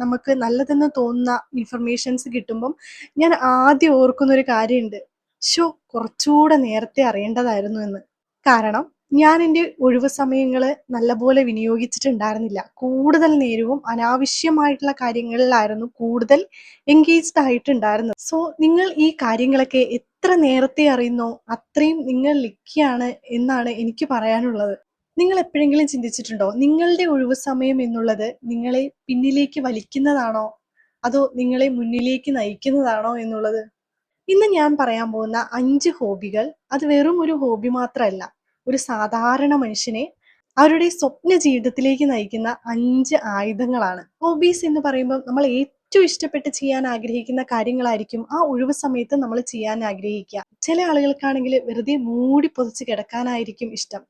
നമുക്ക് നല്ലതെന്ന് തോന്നുന്ന ഇൻഫർമേഷൻസ് കിട്ടുമ്പം ഞാൻ ആദ്യം ഓർക്കുന്നൊരു കാര്യമുണ്ട്. ശോ! കുറച്ചുകൂടെ നേരത്തെ അറിയേണ്ടതായിരുന്നു എന്ന്. കാരണം ഞാൻ എൻ്റെ ഒഴിവ് സമയങ്ങള് നല്ലപോലെ വിനിയോഗിച്ചിട്ടുണ്ടായിരുന്നില്ല. കൂടുതൽ നേരവും അനാവശ്യമായിട്ടുള്ള കാര്യങ്ങളിലായിരുന്നു കൂടുതൽ എൻഗേജ്ഡ് ആയിട്ടുണ്ടായിരുന്നത്. സോ നിങ്ങൾ ഈ കാര്യങ്ങളൊക്കെ എത്ര നേരത്തെ അറിയുന്നോ അത്രയും നിങ്ങൾ ലക്കിയാണ് എന്നാണ് എനിക്ക് പറയാനുള്ളത്. നിങ്ങൾ എപ്പോഴെങ്കിലും ചിന്തിച്ചിട്ടുണ്ടോ നിങ്ങളുടെ ഒഴിവ് സമയം എന്നുള്ളത് നിങ്ങളെ പിന്നിലേക്ക് വലിക്കുന്നതാണോ അതോ നിങ്ങളെ മുന്നിലേക്ക് നയിക്കുന്നതാണോ എന്നുള്ളത്? ഇന്ന് ഞാൻ പറയാൻ പോകുന്ന 5 ഹോബികൾ അത് വെറും ഒരു ഹോബി മാത്രമല്ല, ഒരു സാധാരണ മനുഷ്യനെ അവരുടെ സ്വപ്ന ജീവിതത്തിലേക്ക് നയിക്കുന്ന 5 ആയുധങ്ങളാണ്. ഹോബീസ് എന്ന് പറയുമ്പോൾ നമ്മൾ ഏറ്റവും ഇഷ്ടപ്പെട്ട് ചെയ്യാൻ ആഗ്രഹിക്കുന്ന കാര്യങ്ങളായിരിക്കും ആ ഒഴിവ് സമയത്ത് നമ്മൾ ചെയ്യാൻ ആഗ്രഹിക്കുക. ചില ആളുകൾക്കാണെങ്കിൽ വെറുതെ മൂടി പൊതിച്ച് കിടക്കാനായിരിക്കും ഇഷ്ടം.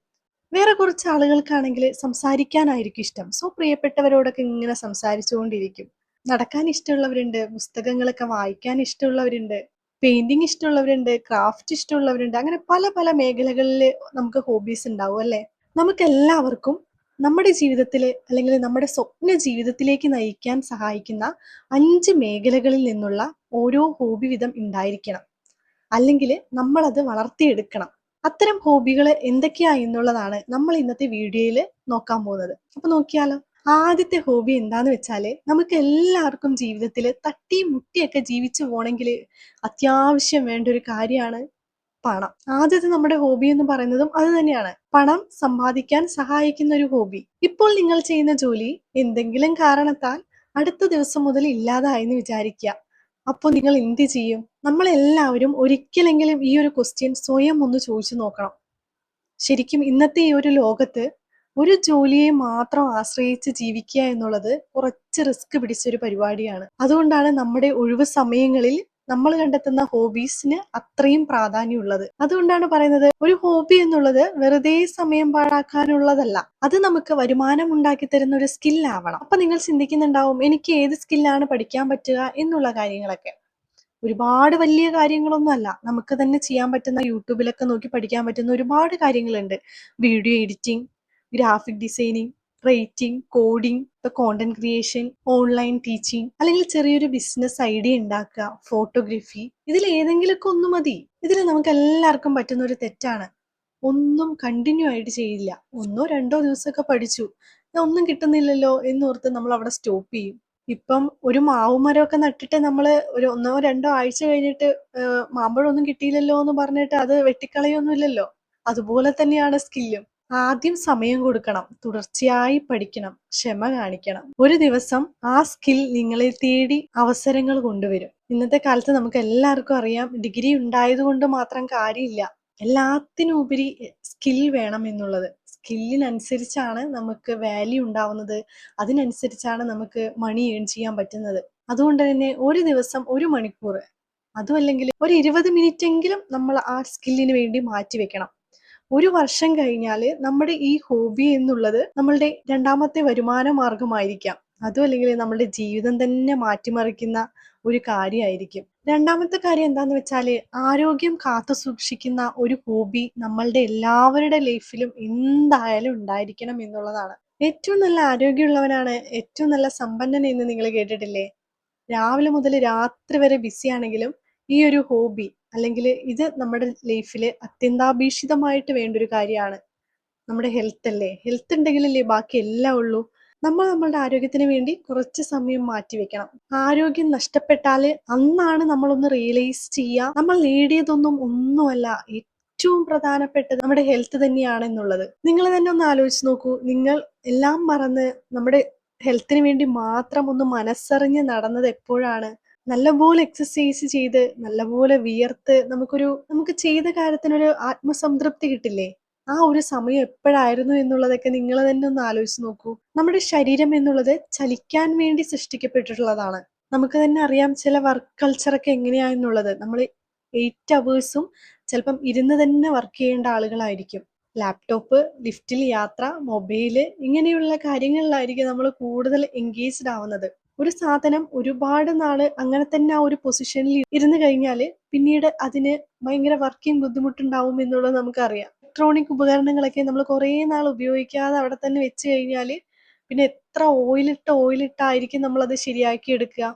വേറെ കുറച്ച് ആളുകൾക്കാണെങ്കിൽ സംസാരിക്കാനായിരിക്കും ഇഷ്ടം. സോ പ്രിയപ്പെട്ടവരോടൊക്കെ ഇങ്ങനെ സംസാരിച്ചുകൊണ്ടിരിക്കും. നടക്കാൻ ഇഷ്ടമുള്ളവരുണ്ട്, പുസ്തകങ്ങളൊക്കെ വായിക്കാൻ ഇഷ്ടമുള്ളവരുണ്ട്, പെയിന്റിങ് ഇഷ്ടമുള്ളവരുണ്ട്, ക്രാഫ്റ്റ് ഇഷ്ടമുള്ളവരുണ്ട്. അങ്ങനെ പല പല മേഖലകളിൽ നമുക്ക് ഹോബീസ് ഉണ്ടാവും അല്ലേ? നമുക്കെല്ലാവർക്കും നമ്മുടെ ജീവിതത്തിൽ അല്ലെങ്കിൽ നമ്മുടെ സ്വപ്ന ജീവിതത്തിലേക്ക് നയിക്കാൻ സഹായിക്കുന്ന 5 മേഖലകളിൽ നിന്നുള്ള ഓരോ ഹോബി വീതം ഉണ്ടായിരിക്കണം. അല്ലെങ്കിൽ നമ്മളത് വളർത്തിയെടുക്കണം. അത്തരം ഹോബികൾ എന്തൊക്കെയാ എന്നുള്ളതാണ് നമ്മൾ ഇന്നത്തെ വീഡിയോയിൽ നോക്കാൻ പോകുന്നത്. അപ്പൊ നോക്കിയാലോ? ആദ്യത്തെ ഹോബി എന്താന്ന് വെച്ചാല് നമുക്ക് എല്ലാവർക്കും ജീവിതത്തിൽ തട്ടിയും മുട്ടിയൊക്കെ ജീവിച്ചു പോണെങ്കിൽ അത്യാവശ്യം വേണ്ട ഒരു കാര്യമാണ് പണം. ആദ്യത്തെ നമ്മുടെ ഹോബി എന്ന് പറയുന്നതും അത് തന്നെയാണ്. പണം സമ്പാദിക്കാൻ സഹായിക്കുന്ന ഒരു ഹോബി. ഇപ്പോൾ നിങ്ങൾ ചെയ്യുന്ന ജോലി എന്തെങ്കിലും കാരണത്താൽ അടുത്ത ദിവസം മുതൽ ഇല്ലാതായി എന്ന് വിചാരിക്കുക. അപ്പോൾ നിങ്ങൾ എന്ത് ചെയ്യും? നമ്മളെല്ലാവരും ഒരിക്കലെങ്കിലും ഈ ഒരു ക്വസ്റ്റ്യൻ സ്വയം ഒന്ന് ചോദിച്ചു നോക്കണം. ശരിക്കും ഇന്നത്തെ ഈ ഒരു ലോകത്ത് ഒരു ജോലിയെ മാത്രം ആശ്രയിച്ച് ജീവിക്കുക എന്നുള്ളത് കുറച്ച് റിസ്ക് പിടിച്ചൊരു പരിപാടിയാണ്. അതുകൊണ്ടാണ് നമ്മുടെ ഒഴിവ് സമയങ്ങളിൽ നമ്മൾ കണ്ടെത്തുന്ന ഹോബീസിന് അത്രയും പ്രാധാന്യമുള്ളത്. അതുകൊണ്ടാണ് പറയുന്നത് ഒരു ഹോബി എന്നുള്ളത് വെറുതെ സമയം പാഴാക്കാനുള്ളതല്ല, അത് നമുക്ക് വരുമാനം ഉണ്ടാക്കി തരുന്ന ഒരു സ്കില്ലാവണം. അപ്പൊ നിങ്ങൾ ചിന്തിക്കുന്നുണ്ടാവും എനിക്ക് ഏത് സ്കില്ലാണ് പഠിക്കാൻ പറ്റുക എന്നുള്ള കാര്യങ്ങളൊക്കെ. ഒരുപാട് വലിയ കാര്യങ്ങളൊന്നും അല്ല, നമുക്ക് തന്നെ ചെയ്യാൻ പറ്റുന്ന യൂട്യൂബിലൊക്കെ നോക്കി പഠിക്കാൻ പറ്റുന്ന ഒരുപാട് കാര്യങ്ങളുണ്ട്. Video editing, graphic designing, writing, coding, content creation, online teaching, അല്ലെങ്കിൽ ചെറിയൊരു ബിസിനസ് ഐഡിയ ഉണ്ടാക്കുക, ഫോട്ടോഗ്രാഫി. ഇതിൽ ഏതെങ്കിലുമൊക്കെ ഒന്ന് മതി. ഇതിൽ നമുക്ക് എല്ലാവർക്കും പറ്റുന്ന ഒരു തെറ്റാണ്, ഒന്നും കണ്ടിന്യൂ ആയിട്ട് ചെയ്യില്ല. ഒന്നോ രണ്ടോ ദിവസമൊക്കെ പഠിച്ചു, ഒന്നും കിട്ടുന്നില്ലല്ലോ എന്നോർത്ത് നമ്മൾ അവിടെ സ്റ്റോപ്പ് ചെയ്യും. ഇപ്പം ഒരു മാവ് മരമൊക്കെ നട്ടിട്ട് നമ്മൾ ഒരു 1-2 ആഴ്ച കഴിഞ്ഞിട്ട് മാമ്പഴമൊന്നും കിട്ടിയില്ലല്ലോ എന്ന് പറഞ്ഞിട്ട് അത് വെട്ടിക്കളയൊന്നുമില്ലല്ലോ. അതുപോലെ തന്നെയാണ് സ്കില്ലും. ആദ്യം സമയം കൊടുക്കണം, തുടർച്ചയായി പഠിക്കണം, ക്ഷമ കാണിക്കണം. ഒരു ദിവസം ആ സ്കിൽ നിങ്ങളെ തേടി അവസരങ്ങൾ കൊണ്ടുവരും. ഇന്നത്തെ കാലത്ത് നമുക്ക് എല്ലാവർക്കും അറിയാം, ഡിഗ്രി ഉണ്ടായത് കൊണ്ട് മാത്രം കാര്യമില്ല, എല്ലാത്തിനും ഉപരി സ്കിൽ വേണം എന്നുള്ളത്. സ്കില്ലിനനുസരിച്ചാണ് നമുക്ക് വാല്യൂ ഉണ്ടാവുന്നത്, അതിനനുസരിച്ചാണ് നമുക്ക് മണി ഏൺ ചെയ്യാൻ പറ്റുന്നത്. അതുകൊണ്ട് തന്നെ ഒരു ദിവസം 1 മണിക്കൂർ, അതും അല്ലെങ്കിൽ ഒരു 20 മിനിറ്റ് എങ്കിലും നമ്മൾ ആ സ്കില്ലിന് വേണ്ടി മാറ്റി വെക്കണം. 1 വർഷം കഴിഞ്ഞാൽ നമ്മുടെ ഈ ഹോബി എന്നുള്ളത് നമ്മളുടെ രണ്ടാമത്തെ വരുമാന മാർഗമായിരിക്കാം. അതും അല്ലെങ്കിൽ നമ്മുടെ ജീവിതം തന്നെ മാറ്റിമറിക്കുന്ന ഒരു കാര്യമായിരിക്കും. രണ്ടാമത്തെ കാര്യം എന്താന്ന് വെച്ചാല് ആരോഗ്യം കാത്തു സൂക്ഷിക്കുന്ന ഒരു ഹോബി നമ്മളുടെ എല്ലാവരുടെ ലൈഫിലും എന്തായാലും ഉണ്ടായിരിക്കണം എന്നുള്ളതാണ്. ഏറ്റവും നല്ല ആരോഗ്യമുള്ളവനാണ് ഏറ്റവും നല്ല സമ്പന്നൻ എന്ന് നിങ്ങൾ കേട്ടിട്ടില്ലേ? രാവിലെ മുതൽ രാത്രി വരെ ബിസി ആണെങ്കിലും ഈ ഒരു ഹോബി അല്ലെങ്കിൽ ഇത് നമ്മുടെ ലൈഫിൽ അത്യന്താപേക്ഷിതമായിട്ട് വേണ്ട ഒരു കാര്യമാണ്. നമ്മുടെ ഹെൽത്ത് അല്ലേ, ഹെൽത്ത് ഉണ്ടെങ്കിലല്ലേ ബാക്കി എല്ലാം ഉള്ളൂ. നമ്മൾ നമ്മളുടെ ആരോഗ്യത്തിന് വേണ്ടി കുറച്ച് സമയം മാറ്റി വെക്കണം. ആരോഗ്യം നഷ്ടപ്പെട്ടാല് അന്നാണ് നമ്മളൊന്ന് റിയലൈസ് ചെയ്യുക നമ്മൾ നേടിയതൊന്നും ഒന്നുമല്ല, ഏറ്റവും പ്രധാനപ്പെട്ടത് നമ്മുടെ ഹെൽത്ത് തന്നെയാണ് എന്നുള്ളത്. നിങ്ങൾ തന്നെ ഒന്ന് ആലോചിച്ച് നോക്കൂ, നിങ്ങൾ എല്ലാം മറന്ന് നമ്മുടെ ഹെൽത്തിന് വേണ്ടി മാത്രം ഒന്ന് മനസ്സറിഞ്ഞ് നടന്നത് എപ്പോഴാണ്? നല്ലപോലെ എക്സസൈസ് ചെയ്ത് നല്ലപോലെ വിയർത്ത് നമുക്ക് ചെയ്ത കാര്യത്തിനൊരു ആത്മസംതൃപ്തി കിട്ടില്ലേ? ആ ഒരു സമയം എപ്പോഴായിരുന്നു എന്നുള്ളതൊക്കെ നിങ്ങൾ തന്നെ ഒന്ന് ആലോചിച്ച് നോക്കൂ. നമ്മുടെ ശരീരം എന്നുള്ളത് ചലിക്കാൻ വേണ്ടി സൃഷ്ടിക്കപ്പെട്ടിട്ടുള്ളതാണ്. നമുക്ക് തന്നെ അറിയാം ചില വർക്ക് കൾച്ചറൊക്കെ എങ്ങനെയാണെന്നുള്ളത്. നമ്മൾ 8 അവേഴ്സും ചിലപ്പം ഇരുന്ന് തന്നെ വർക്ക് ചെയ്യേണ്ട ആളുകളായിരിക്കും. ലാപ്ടോപ്പ്, ലിഫ്റ്റിൽ യാത്ര, മൊബൈല്, ഇങ്ങനെയുള്ള കാര്യങ്ങളിലായിരിക്കും നമ്മൾ കൂടുതൽ എൻഗേജ്ഡ് ആവുന്നത്. ഒരു സാധനം ഒരുപാട് നാള് അങ്ങനെ തന്നെ ആ ഒരു പൊസിഷനിൽ ഇരുന്ന് കഴിഞ്ഞാല് പിന്നീട് അതിന് ഭയങ്കര വർക്കിംഗ് ബുദ്ധിമുട്ടുണ്ടാവും എന്നുള്ളത് നമുക്കറിയാം. ഇലക്ട്രോണിക് ഉപകരണങ്ങളൊക്കെ നമ്മൾ കുറേ നാൾ ഉപയോഗിക്കാതെ അവിടെ തന്നെ വെച്ച് കഴിഞ്ഞാല് പിന്നെ എത്ര ഓയിലിട്ടായിരിക്കും നമ്മളത് ശരിയാക്കി എടുക്കുക.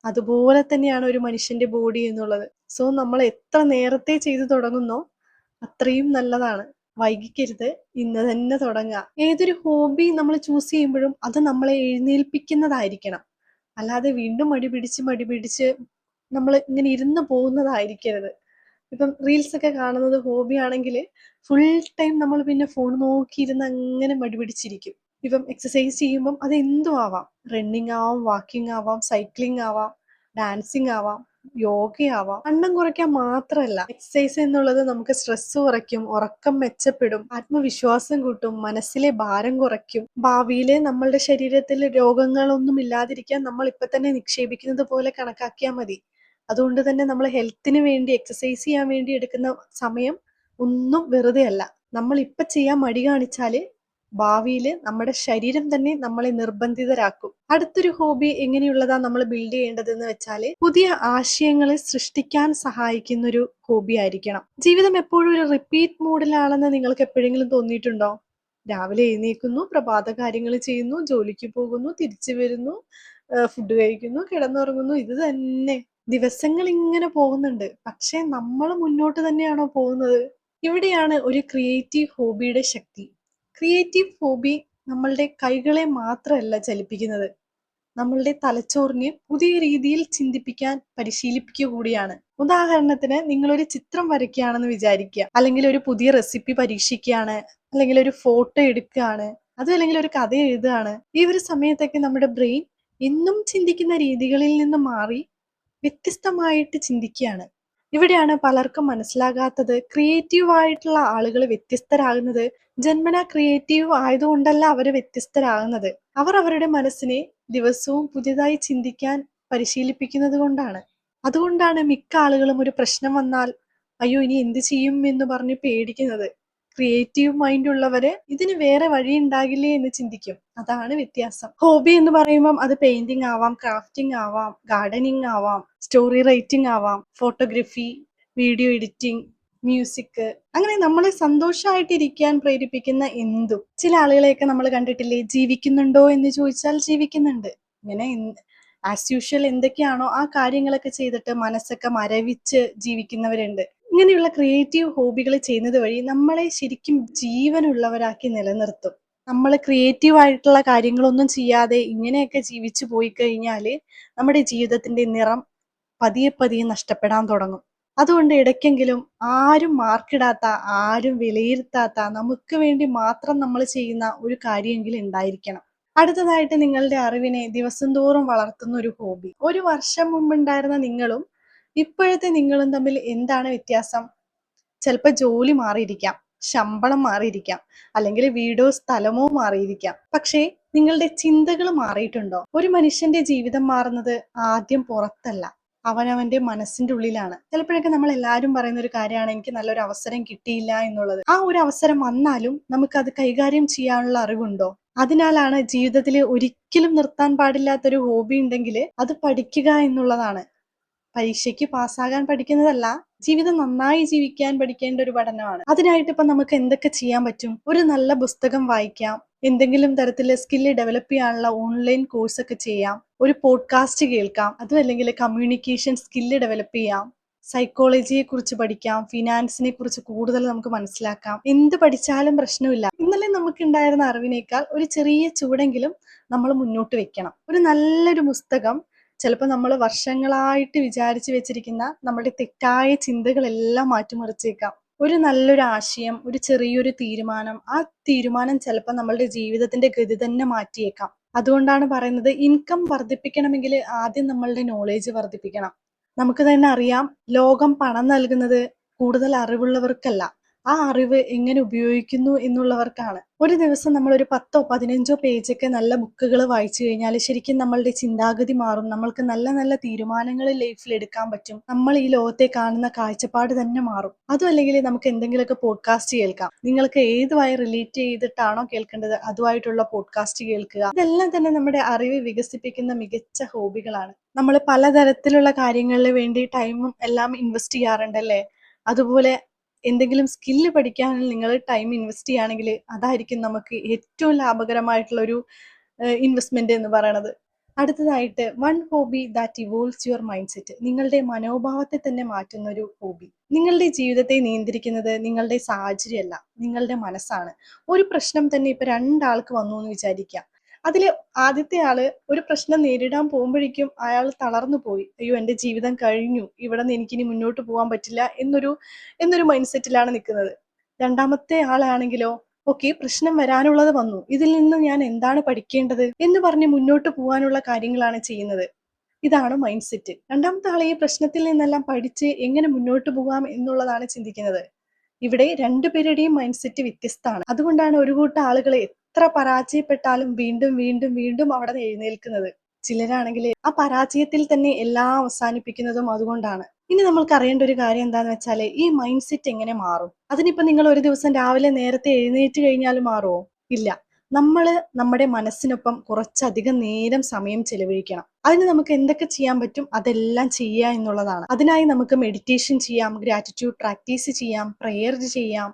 അതുപോലെ തന്നെയാണ് ഒരു മനുഷ്യന്റെ ബോഡി എന്നുള്ളത്. സോ നമ്മൾ എത്ര നേരത്തെ ചെയ്തു തുടങ്ങുന്നോ അത്രയും നല്ലതാണ്. വൈകിക്കരുത്. ഇന്ന് തന്നെ തുടങ്ങുക. ഏതൊരു ഹോബി നമ്മൾ ചൂസ് ചെയ്യുമ്പോഴും അത് നമ്മളെ എഴുന്നേൽപ്പിക്കുന്നതായിരിക്കണം. അല്ലാതെ വീണ്ടും മടി പിടിച്ച് നമ്മൾ ഇങ്ങനെ ഇരുന്ന് പോകുന്നതായിരിക്കരുത്. ഇപ്പം റീൽസ് ഒക്കെ കാണുന്നത് ഹോബി ആണെങ്കിൽ ഫുൾ ടൈം നമ്മൾ പിന്നെ ഫോൺ നോക്കിയിരുന്ന് അങ്ങനെ മടി പിടിച്ചിരിക്കും. ഇപ്പം എക്സസൈസ് ചെയ്യുമ്പം അത് എന്തും ആവാം. റണ്ണിങ് ആവാം, വാക്കിംഗ് ആവാം, സൈക്ലിംഗ് ആവാം, ഡാൻസിങ് ആവാം, യോഗയാവാം. വണ്ണം കുറയ്ക്കാൻ മാത്രമല്ല, എക്സസൈസ് എന്നുള്ളത് നമുക്ക് സ്ട്രെസ് കുറയ്ക്കും, ഉറക്കം മെച്ചപ്പെടും, ആത്മവിശ്വാസം കൂട്ടും, മനസ്സിലെ ഭാരം കുറയ്ക്കും. ഭാവിയിലെ നമ്മളുടെ ശരീരത്തിൽ രോഗങ്ങളൊന്നും ഇല്ലാതിരിക്കാൻ നമ്മൾ ഇപ്പൊ തന്നെ നിക്ഷേപിക്കുന്നത് പോലെ കണക്കാക്കിയാൽ മതി. അതുകൊണ്ട് തന്നെ നമ്മൾ ഹെൽത്തിന് വേണ്ടി എക്സസൈസ് ചെയ്യാൻ വേണ്ടി എടുക്കുന്ന സമയം ഒന്നും വെറുതെ അല്ല. നമ്മൾ ഇപ്പൊ ചെയ്യാൻ മടി കാണിച്ചാല് ഭാവിയില് നമ്മുടെ ശരീരം തന്നെ നമ്മളെ നിർബന്ധിതരാക്കും. അടുത്തൊരു ഹോബി എങ്ങനെയുള്ളതാ നമ്മൾ ബിൽഡ് ചെയ്യേണ്ടതെന്ന് വെച്ചാല് പുതിയ ആശയങ്ങളെ സൃഷ്ടിക്കാൻ സഹായിക്കുന്ന ഒരു ഹോബി ആയിരിക്കണം. ജീവിതം എപ്പോഴും ഒരു റിപ്പീറ്റ് മോഡിലാണെന്ന് നിങ്ങൾക്ക് എപ്പോഴെങ്കിലും തോന്നിയിട്ടുണ്ടോ? രാവിലെ എഴുന്നേൽക്കുന്നു, പ്രഭാത കാര്യങ്ങൾ ചെയ്യുന്നു, ജോലിക്ക് പോകുന്നു, തിരിച്ചു വരുന്നു, ഫുഡ് കഴിക്കുന്നു, കിടന്നുറങ്ങുന്നു, ഇത് തന്നെ. ദിവസങ്ങൾ ഇങ്ങനെ പോകുന്നുണ്ട്. പക്ഷെ നമ്മൾ മുന്നോട്ട് തന്നെയാണോ പോകുന്നത്? ഇവിടെയാണ് ഒരു ക്രിയേറ്റീവ് ഹോബിയുടെ ശക്തി. ക്രിയേറ്റീവ് ഹോബി നമ്മളുടെ കൈകളെ മാത്രമല്ല ചലിപ്പിക്കുന്നത്, നമ്മളുടെ തലച്ചോറിനെ പുതിയ രീതിയിൽ ചിന്തിപ്പിക്കാൻ പരിശീലിപ്പിക്കുക കൂടിയാണ്. ഉദാഹരണത്തിന് നിങ്ങളൊരു ചിത്രം വരയ്ക്കുകയാണെന്ന് വിചാരിക്കുക, അല്ലെങ്കിൽ ഒരു പുതിയ റെസിപ്പി പരീക്ഷിക്കുകയാണ്, അല്ലെങ്കിൽ ഒരു ഫോട്ടോ എടുക്കുകയാണ്, അതും അല്ലെങ്കിൽ ഒരു കഥ എഴുതുകയാണ്. ഈ ഒരു സമയത്തൊക്കെ നമ്മുടെ ബ്രെയിൻ എന്നും ചിന്തിക്കുന്ന രീതികളിൽ നിന്ന് മാറി വ്യത്യസ്തമായിട്ട് ചിന്തിക്കുകയാണ്. ഇവിടെയാണ് പലർക്കും മനസ്സിലാകാത്തത്. ക്രിയേറ്റീവ് ആയിട്ടുള്ള ആളുകൾ വ്യത്യസ്തരാകുന്നത് ജന്മനാ ക്രിയേറ്റീവ് ആയതുകൊണ്ടല്ല അവര് വ്യത്യസ്തരാകുന്നത്. അവർ അവരുടെ മനസ്സിനെ ദിവസവും പുതിയതായി ചിന്തിക്കാൻ പരിശീലിപ്പിക്കുന്നത് കൊണ്ടാണ്. അതുകൊണ്ടാണ് മിക്ക ആളുകളും ഒരു പ്രശ്നം വന്നാൽ അയ്യോ ഇനി എന്ത് ചെയ്യും എന്ന് പറഞ്ഞ് പേടിക്കുന്നത്. ക്രിയേറ്റീവ് മൈൻഡ് ഉള്ളവര് ഇതിന് വേറെ വഴി ഉണ്ടാകില്ലേ എന്ന് ചിന്തിക്കും. അതാണ് വ്യത്യാസം. ഹോബി എന്ന് പറയുമ്പം അത് പെയിന്റിംഗ് ആവാം, ക്രാഫ്റ്റിംഗ് ആവാം, ഗാർഡനിങ് ആവാം, സ്റ്റോറി റൈറ്റിംഗ് ആവാം, ഫോട്ടോഗ്രഫി, വീഡിയോ എഡിറ്റിംഗ്, മ്യൂസിക്, അങ്ങനെ നമ്മളെ സന്തോഷമായിട്ടിരിക്കാൻ പ്രേരിപ്പിക്കുന്ന എന്തും. ചില ആളുകളെയൊക്കെ നമ്മൾ കണ്ടിട്ടില്ലേ, ജീവിക്കുന്നുണ്ടോ എന്ന് ചോദിച്ചാൽ ജീവിക്കുന്നുണ്ട്. ഇങ്ങനെ ആസ് യൂഷ്വൽ എന്തൊക്കെയാണോ ആ കാര്യങ്ങളൊക്കെ ചെയ്തിട്ട് മനസ്സൊക്കെ മരവിച്ച് ജീവിക്കുന്നവരുണ്ട്. ഇങ്ങനെയുള്ള ക്രിയേറ്റീവ് ഹോബികൾ ചെയ്യുന്നത് വഴി നമ്മളെ ശരിക്കും ജീവനുള്ളവരാക്കി നിലനിർത്തും. നമ്മൾ ക്രിയേറ്റീവ് ആയിട്ടുള്ള കാര്യങ്ങളൊന്നും ചെയ്യാതെ ഇങ്ങനെയൊക്കെ ജീവിച്ചു പോയി കഴിഞ്ഞാല് നമ്മുടെ ജീവിതത്തിന്റെ നിറം പതിയെ നഷ്ടപ്പെടാൻ തുടങ്ങും. അതുകൊണ്ട് ഇടയ്ക്കെങ്കിലും ആരും മാർക്കിടാത്ത, ആരും വിലയിരുത്താത്ത, നമുക്ക് വേണ്ടി മാത്രം നമ്മൾ ചെയ്യുന്ന ഒരു കാര്യമെങ്കിലും ഉണ്ടായിരിക്കണം. അടുത്തതായിട്ട് നിങ്ങളുടെ അറിവിനെ ദിവസം തോറും വളർത്തുന്ന ഒരു ഹോബി. ഒരു വർഷം മുമ്പുണ്ടായിരുന്ന നിങ്ങളും ഇപ്പോഴത്തെ നിങ്ങളും തമ്മിൽ എന്താണ് വ്യത്യാസം? ചിലപ്പോൾ ജോലി മാറിയിരിക്കാം, ശമ്പളം മാറിയിരിക്കാം, അല്ലെങ്കിൽ വീടോ സ്ഥലമോ മാറിയിരിക്കാം. പക്ഷേ നിങ്ങളുടെ ചിന്തകൾ മാറിയിട്ടുണ്ടോ? ഒരു മനുഷ്യന്റെ ജീവിതം മാറുന്നത് ആദ്യം പുറത്തല്ല, അവനവന്റെ മനസ്സിന്റെ ഉള്ളിലാണ്. ചിലപ്പോഴൊക്കെ നമ്മൾ എല്ലാവരും പറയുന്ന ഒരു കാര്യമാണ് എനിക്ക് നല്ലൊരു അവസരം കിട്ടിയില്ല എന്നുള്ളത്. ആ ഒരു അവസരം വന്നാലും നമുക്ക് അത് കൈകാര്യം ചെയ്യാനുള്ള അറിവുണ്ടോ? അതിനാലാണ് ജീവിതത്തിൽ ഒരിക്കലും നിർത്താൻ പാടില്ലാത്തൊരു ഹോബി ഉണ്ടെങ്കിൽ അത് പഠിക്കുക എന്നുള്ളതാണ്. പരീക്ഷയ്ക്ക് പാസ്സാകാൻ പഠിക്കുന്നതല്ല, ജീവിതം നന്നായി ജീവിക്കാൻ പഠിക്കേണ്ട ഒരു പഠനമാണ്. അതിനായിട്ട് ഇപ്പൊ നമുക്ക് എന്തൊക്കെ ചെയ്യാൻ പറ്റും? ഒരു നല്ല പുസ്തകം വായിക്കാം, എന്തെങ്കിലും തരത്തില് സ്കില്ല് ഡെവലപ്പ് ചെയ്യാനുള്ള ഓൺലൈൻ കോഴ്സ് ഒക്കെ ചെയ്യാം, ഒരു പോഡ്കാസ്റ്റ് കേൾക്കാം, അതും അല്ലെങ്കിൽ കമ്മ്യൂണിക്കേഷൻ സ്കില്ല് ഡെവലപ്പ് ചെയ്യാം, സൈക്കോളജിയെ കുറിച്ച് പഠിക്കാം, ഫിനാൻസിനെ കുറിച്ച് കൂടുതൽ നമുക്ക് മനസ്സിലാക്കാം. എന്ത് പഠിച്ചാലും പ്രശ്നമില്ല. ഇന്നലെ നമുക്ക് ഉണ്ടായിരുന്ന അറിവിനേക്കാൾ ഒരു ചെറിയ ചൂടെങ്കിലും നമ്മൾ മുന്നോട്ട് വെക്കണം. ഒരു നല്ലൊരു പുസ്തകം ചിലപ്പോൾ നമ്മൾ വർഷങ്ങളായിട്ട് വിചാരിച്ചു വെച്ചിരിക്കുന്ന നമ്മുടെ തെറ്റായ ചിന്തകളെല്ലാം മാറ്റിമറിച്ചേക്കാം. ഒരു നല്ലൊരു ആശയം, ഒരു ചെറിയൊരു തീരുമാനം, ആ തീരുമാനം ചിലപ്പോൾ നമ്മളുടെ ജീവിതത്തിന്റെ ഗതി തന്നെ മാറ്റിയേക്കാം. അതുകൊണ്ടാണ് പറയുന്നത്, ഇൻകം വർദ്ധിപ്പിക്കണമെങ്കിൽ ആദ്യം നമ്മളുടെ നോളേജ് വർദ്ധിപ്പിക്കണം. നമുക്ക് തന്നെ അറിയാം, ലോകം പണം നൽകുന്നത് കൂടുതൽ അറിവുള്ളവർക്കല്ല, ആ അറിവ് എങ്ങനെ ഉപയോഗിക്കുന്നു എന്നുള്ളവർക്കാണ്. ഒരു ദിവസം നമ്മൾ ഒരു 10-15 പേജൊക്കെ നല്ല ബുക്കുകൾ വായിച്ചു കഴിഞ്ഞാൽ ശരിക്കും നമ്മളുടെ ചിന്താഗതി മാറും. നമ്മൾക്ക് നല്ല നല്ല തീരുമാനങ്ങൾ ലൈഫിൽ എടുക്കാൻ പറ്റും. നമ്മൾ ഈ ലോകത്തെ കാണുന്ന കാഴ്ചപ്പാട് തന്നെ മാറും. അതും അല്ലെങ്കിൽ നമുക്ക് എന്തെങ്കിലുമൊക്കെ പോഡ്കാസ്റ്റ് കേൾക്കാം. നിങ്ങൾക്ക് ഏതുമായി റിലേറ്റ് ചെയ്തിട്ടാണോ കേൾക്കേണ്ടത് അതുമായിട്ടുള്ള പോഡ്കാസ്റ്റ് കേൾക്കുക. ഇതെല്ലാം തന്നെ നമ്മുടെ അറിവ് വികസിപ്പിക്കുന്ന മികച്ച ഹോബികളാണ്. നമ്മൾ പലതരത്തിലുള്ള കാര്യങ്ങളിൽ വേണ്ടി ടൈമും എല്ലാം ഇൻവെസ്റ്റ് ചെയ്യാറുണ്ടല്ലേ? അതുപോലെ എന്തെങ്കിലും സ്കില്ല് പഠിക്കാൻ നിങ്ങൾ ടൈം ഇൻവെസ്റ്റ് ചെയ്യുകയാണെങ്കിൽ അതായിരിക്കും നമുക്ക് ഏറ്റവും ലാഭകരമായിട്ടുള്ള ഒരു ഇൻവെസ്റ്റ്മെന്റ് എന്ന് പറയണത്. അടുത്തതായിട്ട് one hobby that evolves your mind set. നിങ്ങളുടെ മനോഭാവത്തെ തന്നെ മാറ്റുന്ന ഒരു ഹോബി. നിങ്ങളുടെ ജീവിതത്തെ നിയന്ത്രിക്കുന്നത് നിങ്ങളുടെ സാഹചര്യമല്ല, നിങ്ങളുടെ മനസ്സാണ്. ഒരു പ്രശ്നം തന്നെ ഇപ്പൊ രണ്ടാൾക്ക് വന്നു എന്ന് വിചാരിക്കുക. അതില് ആദ്യത്തെ ആള് ഒരു പ്രശ്നം നേരിടാൻ പോകുമ്പോഴേക്കും അയാൾ തളർന്നു പോയി. അയ്യോ എന്റെ ജീവിതം കഴിഞ്ഞു, ഇവിടെ നിന്ന് എനിക്കിനി മുന്നോട്ട് പോകാൻ പറ്റില്ല എന്നൊരു മൈൻഡ് സെറ്റിലാണ് നിൽക്കുന്നത്. രണ്ടാമത്തെ ആളാണെങ്കിലോ ഓക്കെ പ്രശ്നം വരാനുള്ളത് വന്നു, ഇതിൽ നിന്ന് ഞാൻ എന്താണ് പഠിക്കേണ്ടത് എന്ന് പറഞ്ഞ് മുന്നോട്ട് പോകാനുള്ള കാര്യങ്ങളാണ് ചെയ്യുന്നത്. ഇതാണ് മൈൻഡ് സെറ്റ്. രണ്ടാമത്തെ ആളെ ഈ പ്രശ്നത്തിൽ നിന്നെല്ലാം പഠിച്ച് എങ്ങനെ മുന്നോട്ട് പോകാം എന്നുള്ളതാണ് ചിന്തിക്കുന്നത്. ഇവിടെ രണ്ടുപേരുടെയും മൈൻഡ് സെറ്റ് വ്യത്യസ്തമാണ്. അതുകൊണ്ടാണ് ഒരു കൂട്ടം ആളുകൾ എത്ര പരാജയപ്പെട്ടാലും വീണ്ടും വീണ്ടും വീണ്ടും അവിടെ നിന്ന് എഴുന്നേൽക്കുന്നത്. ചിലരാണെങ്കിൽ ആ പരാജയത്തിൽ തന്നെ എല്ലാം അവസാനിപ്പിക്കുന്നതും അതുകൊണ്ടാണ്. ഇനി നമ്മൾക്ക് അറിയേണ്ട ഒരു കാര്യം എന്താന്ന് വെച്ചാല് ഈ മൈൻഡ് സെറ്റ് എങ്ങനെ മാറും? അതിനിപ്പോ നിങ്ങൾ ഒരു ദിവസം രാവിലെ നേരത്തെ എഴുന്നേറ്റ് കഴിഞ്ഞാൽ മാറുമോ? ഇല്ല. നമ്മള് നമ്മുടെ മനസ്സിനൊപ്പം കുറച്ചധികം നേരം സമയം ചെലവഴിക്കണം. അതിന് നമുക്ക് എന്തൊക്കെ ചെയ്യാൻ പറ്റും അതെല്ലാം ചെയ്യുക എന്നുള്ളതാണ്. അതിനായി നമുക്ക് മെഡിറ്റേഷൻ ചെയ്യാം, ഗ്രാറ്റിറ്റ്യൂഡ് പ്രാക്ടീസ് ചെയ്യാം, പ്രെയർ ചെയ്യാം,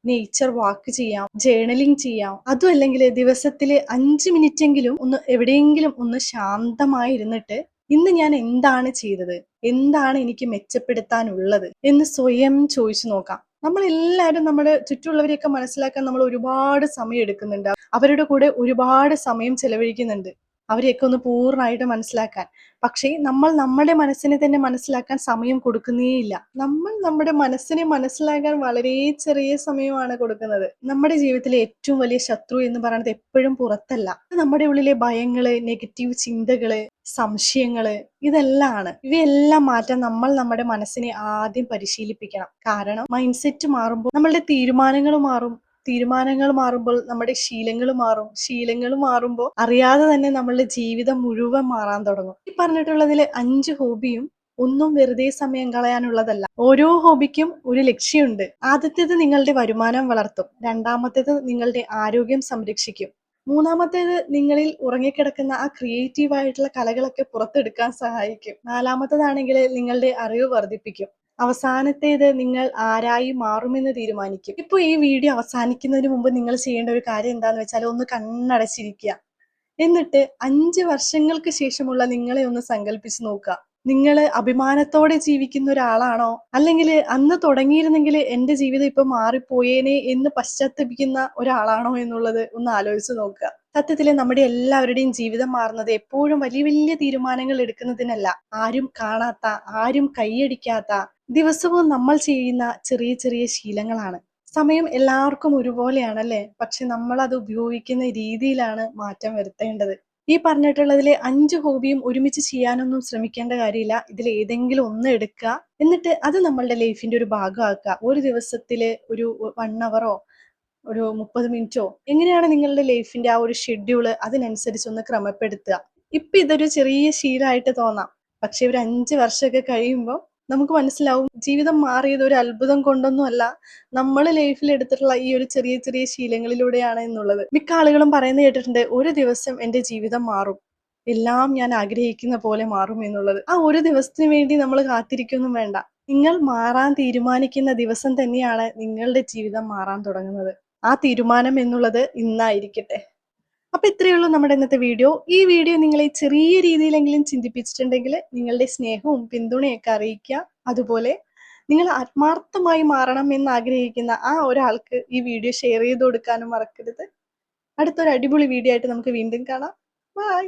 നേച്ചർ വാക്ക് ചെയ്യാം, ജേർണലിംഗ് ചെയ്യാം. അതും അല്ലെങ്കിൽ ദിവസത്തില് 5 മിനിറ്റെങ്കിലും ഒന്ന് എവിടെയെങ്കിലും ഒന്ന് ശാന്തമായി ഇരുന്നിട്ട് ഇന്ന് ഞാൻ എന്താണ് ചെയ്തത്, എന്താണ് എനിക്ക് മെച്ചപ്പെടുത്താനുള്ളത് എന്ന് സ്വയം ചോദിച്ചു നോക്കാം. നമ്മളെല്ലാവരും നമ്മുടെ ചുറ്റുമുള്ളവരെയൊക്കെ മനസ്സിലാക്കാൻ നമ്മൾ ഒരുപാട് സമയം എടുക്കുന്നുണ്ട്. അവരുടെ കൂടെ ഒരുപാട് സമയം ചെലവഴിക്കുന്നുണ്ട് അവരെയൊക്കെ ഒന്ന് പൂർണ്ണമായിട്ട് മനസ്സിലാക്കാൻ. പക്ഷേ നമ്മൾ നമ്മുടെ മനസ്സിനെ തന്നെ മനസ്സിലാക്കാൻ സമയം കൊടുക്കുന്നേയില്ല. നമ്മൾ നമ്മുടെ മനസ്സിനെ മനസ്സിലാക്കാൻ വളരെ ചെറിയ സമയമാണ് കൊടുക്കുന്നത്. നമ്മുടെ ജീവിതത്തിലെ ഏറ്റവും വലിയ ശത്രു എന്ന് പറയുന്നത് എപ്പോഴും പുറത്തല്ല, നമ്മുടെ ഉള്ളിലെ ഭയങ്ങള്, നെഗറ്റീവ് ചിന്തകള്, സംശയങ്ങള്, ഇതെല്ലാം ആണ്. ഇവയെല്ലാം മാറ്റാൻ നമ്മൾ നമ്മുടെ മനസ്സിനെ ആദ്യം പരിശീലിപ്പിക്കണം. കാരണം മൈൻഡ് സെറ്റ് മാറുമ്പോൾ നമ്മളുടെ തീരുമാനങ്ങൾ മാറും, തീരുമാനങ്ങൾ മാറുമ്പോൾ നമ്മുടെ ശീലങ്ങൾ മാറും, ശീലങ്ങൾ മാറുമ്പോൾ അറിയാതെ തന്നെ നമ്മളുടെ ജീവിതം മുഴുവൻ മാറാൻ തുടങ്ങും. ഈ പറഞ്ഞിട്ടുള്ളതിൽ 5 ഹോബിയും ഒന്നും വെറുതെ സമയം കളയാനുള്ളതല്ല. ഓരോ ഹോബിക്കും ഒരു ലക്ഷ്യമുണ്ട്. ആദ്യത്തേത് നിങ്ങളുടെ വരുമാനം വളർത്തും, രണ്ടാമത്തേത് നിങ്ങളുടെ ആരോഗ്യം സംരക്ഷിക്കും, മൂന്നാമത്തേത് നിങ്ങളിൽ ഉറങ്ങിക്കിടക്കുന്ന ആ ക്രിയേറ്റീവ് ആയിട്ടുള്ള കലകളൊക്കെ പുറത്തെടുക്കാൻ സഹായിക്കും, നാലാമത്തേതാണെങ്കിൽ നിങ്ങളുടെ അറിവ് വർദ്ധിപ്പിക്കും, അവസാനത്തേത് നിങ്ങൾ ആരായി മാറുമെന്ന് തീരുമാനിക്കും. ഇപ്പൊ ഈ വീഡിയോ അവസാനിക്കുന്നതിന് മുമ്പ് നിങ്ങൾ ചെയ്യേണ്ട ഒരു കാര്യം എന്താന്ന് വെച്ചാൽ ഒന്ന് കണ്ണടച്ചിരിക്കുക. എന്നിട്ട് 5 വർഷങ്ങൾക്ക് ശേഷമുള്ള നിങ്ങളെ ഒന്ന് സങ്കല്പിച്ച് നോക്കുക. നിങ്ങൾ അഭിമാനത്തോടെ ജീവിക്കുന്ന ഒരാളാണോ, അല്ലെങ്കിൽ അന്ന് തുടങ്ങിയിരുന്നെങ്കിൽ എന്റെ ജീവിതം ഇപ്പൊ മാറിപ്പോയേനെ എന്ന് പശ്ചാത്തപിക്കുന്ന ഒരാളാണോ എന്നുള്ളത് ഒന്ന് ആലോചിച്ച് നോക്കുക. സത്യത്തില് നമ്മുടെ എല്ലാവരുടെയും ജീവിതം മാറുന്നത് എപ്പോഴും വലിയ വലിയ തീരുമാനങ്ങൾ എടുക്കുന്നതിനല്ല, ആരും കാണാത്ത, ആരും കൈയടിക്കാത്ത, ദിവസവും നമ്മൾ ചെയ്യുന്ന ചെറിയ ചെറിയ ശീലങ്ങളാണ്. സമയം എല്ലാവർക്കും ഒരുപോലെയാണല്ലേ, പക്ഷെ നമ്മൾ അത് ഉപയോഗിക്കുന്ന രീതിയിലാണ് മാറ്റം വരുത്തേണ്ടത്. ഈ പറഞ്ഞിട്ടുള്ളതിലെ 5 ഹോബിയും ഒരുമിച്ച് ചെയ്യാനൊന്നും ശ്രമിക്കേണ്ട കാര്യമില്ല. ഇതിൽ ഏതെങ്കിലും ഒന്ന് എടുക്കുക, എന്നിട്ട് അത് നമ്മളുടെ ലൈഫിന്റെ ഒരു ഭാഗമാക്കുക. ഒരു ദിവസത്തില് ഒരു 1 അവറോ ഒരു 30 മിനിറ്റോ എങ്ങനെയാണ് നിങ്ങളുടെ ലൈഫിന്റെ ആ ഒരു ഷെഡ്യൂള് അതിനനുസരിച്ച് ഒന്ന് ക്രമപ്പെടുത്തുക. ഇപ്പൊ ഇതൊരു ചെറിയ ശീലമായിട്ട് തോന്നാം, പക്ഷെ ഒരു 5 വർഷമൊക്കെ കഴിയുമ്പോൾ നമുക്ക് മനസ്സിലാവും ജീവിതം മാറിയത് ഒരു അത്ഭുതം കൊണ്ടൊന്നും അല്ല, നമ്മൾ ലൈഫിൽ എടുത്തിട്ടുള്ള ഈ ഒരു ചെറിയ ചെറിയ ശീലങ്ങളിലൂടെയാണ് എന്നുള്ളത്. മിക്ക ആളുകളും പറയുന്നത് കേട്ടിട്ടുണ്ട്, ഒരു ദിവസം എന്റെ ജീവിതം മാറും, എല്ലാം ഞാൻ ആഗ്രഹിക്കുന്ന പോലെ മാറും എന്നുള്ളത്. ആ ഒരു ദിവസത്തിന് വേണ്ടി നമ്മൾ കാത്തിരിക്കൊന്നും വേണ്ട. നിങ്ങൾ മാറാൻ തീരുമാനിക്കുന്ന ദിവസം തന്നെയാണ് നിങ്ങളുടെ ജീവിതം മാറാൻ തുടങ്ങുന്നത്. ആ തീരുമാനം എന്നുള്ളത് ഇന്നായിരിക്കട്ടെ. അപ്പൊ ഇത്രയേ ഉള്ളൂ നമ്മുടെ ഇന്നത്തെ വീഡിയോ. ഈ വീഡിയോ നിങ്ങളെ ചെറിയ രീതിയിലെങ്കിലും ചിന്തിപ്പിച്ചിട്ടുണ്ടെങ്കിൽ നിങ്ങളുടെ സ്നേഹവും പിന്തുണയൊക്കെ അറിയിക്കുക. അതുപോലെ നിങ്ങൾ ആത്മാർത്ഥമായി മാറണം എന്ന് ആഗ്രഹിക്കുന്ന ആ ഒരാൾക്ക് ഈ വീഡിയോ ഷെയർ ചെയ്ത് കൊടുക്കാനും മറക്കരുത്. അടുത്തൊരു അടിപൊളി വീഡിയോ ആയിട്ട് നമുക്ക് വീണ്ടും കാണാം. ബൈ.